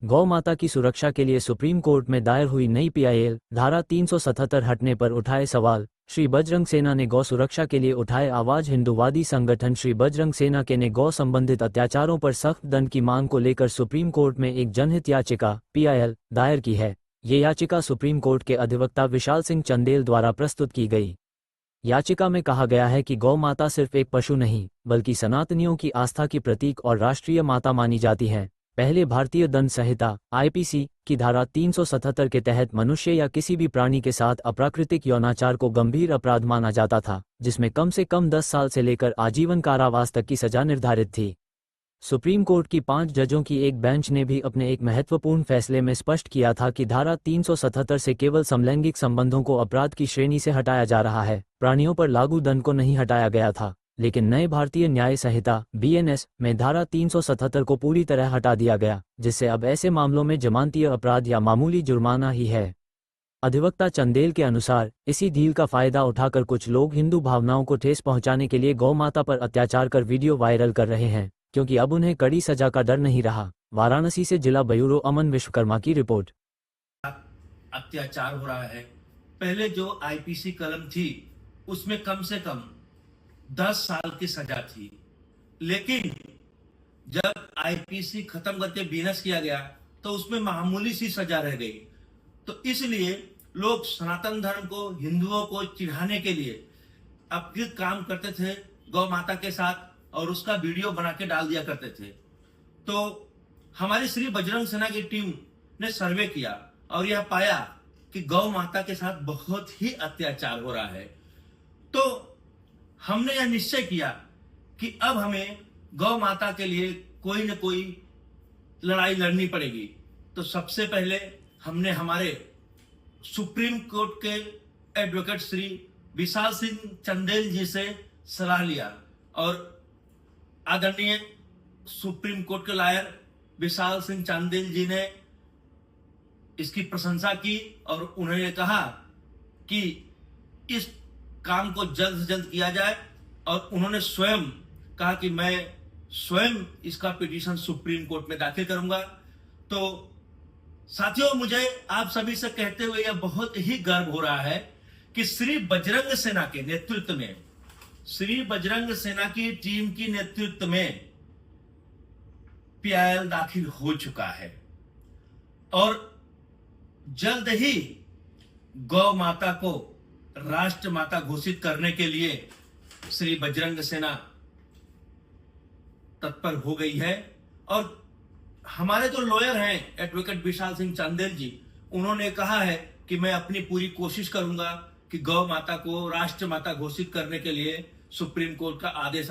गौ माता की सुरक्षा के लिए सुप्रीम कोर्ट में दायर हुई नई पीआईएल धारा 377 हटने पर उठाए सवाल। श्री बजरंग सेना ने गौ सुरक्षा के लिए उठाए आवाज। हिंदूवादी संगठन श्री बजरंग सेना के ने गौ संबंधित अत्याचारों पर सख्त दंड की मांग को लेकर सुप्रीम कोर्ट में एक जनहित याचिका पीआईएल दायर की है। ये याचिका सुप्रीम कोर्ट के अधिवक्ता विशाल सिंह चंदेल द्वारा प्रस्तुत की गई। याचिका में कहा गया है कि गौ माता सिर्फ एक पशु नहीं बल्कि सनातनियों की आस्था की प्रतीक और राष्ट्रीय माता मानी जाती है। पहले भारतीय दंड संहिता आईपीसी की धारा 377 के तहत मनुष्य या किसी भी प्राणी के साथ अप्राकृतिक यौनाचार को गंभीर अपराध माना जाता था, जिसमें कम से कम 10 साल से लेकर आजीवन कारावास तक की सजा निर्धारित थी। सुप्रीम कोर्ट की 5 जजों की एक बेंच ने भी अपने एक महत्वपूर्ण फैसले में स्पष्ट किया था कि धारा 377 से केवल समलैंगिक संबंधों को अपराध की श्रेणी से हटाया जा रहा है, प्राणियों पर लागू दंड को नहीं हटाया गया था। लेकिन नए भारतीय न्याय संहिता बीएनएस में धारा 377 को पूरी तरह हटा दिया गया, जिससे अब ऐसे मामलों में जमानतीय अपराध या मामूली जुर्माना ही है। अधिवक्ता चंदेल के अनुसार इसी डील का फायदा उठाकर कुछ लोग हिंदू भावनाओं को ठेस पहुंचाने के लिए गौ माता पर अत्याचार कर वीडियो वायरल कर रहे हैं, क्योंकि अब उन्हें कड़ी सजा का डर नहीं रहा। वाराणसी से जिला ब्यूरो अमन विश्वकर्मा की रिपोर्ट। अत्याचार हो रहा है। पहले जो आईपीसी कलम थी उसमें कम से कम 10 साल की सजा थी, लेकिन जब आईपीसी खत्म करके बीएनएस किया गया तो उसमें मामूली सी सजा रह गई। तो इसलिए लोग सनातन धर्म को, हिंदुओं को चिढ़ाने के लिए अपकृत काम करते थे गौ माता के साथ और उसका वीडियो बना के डाल दिया करते थे। तो हमारी श्री बजरंग सेना की टीम ने सर्वे किया और यह पाया कि गौ माता के साथ बहुत ही अत्याचार हो रहा है। तो हमने यह निश्चय किया कि अब हमें गौ माता के लिए कोई न कोई लड़ाई लड़नी पड़ेगी। तो सबसे पहले हमने हमारे सुप्रीम कोर्ट के एडवोकेट श्री विशाल सिंह चंदेल जी से सलाह लिया और आदरणीय सुप्रीम कोर्ट के लॉयर विशाल सिंह चंदेल जी ने इसकी प्रशंसा की और उन्होंने कहा कि इस काम को जल्द से जल्द किया जाए और उन्होंने स्वयं कहा कि मैं स्वयं इसका पिटीशन सुप्रीम कोर्ट में दाखिल करूंगा। तो साथियों, मुझे आप सभी से कहते हुए यह बहुत ही गर्व हो रहा है कि श्री बजरंग सेना के नेतृत्व में, श्री बजरंग सेना की टीम की नेतृत्व में पीआईएल दाखिल हो चुका है और जल्द ही गौ माता को राष्ट्र माता घोषित करने के लिए श्री बजरंग सेना तत्पर हो गई है। और हमारे जो लॉयर हैं एडवोकेट विशाल सिंह चंदेल जी, उन्होंने कहा है कि मैं अपनी पूरी कोशिश करूंगा कि गौ माता को राष्ट्र माता घोषित करने के लिए सुप्रीम कोर्ट का आदेश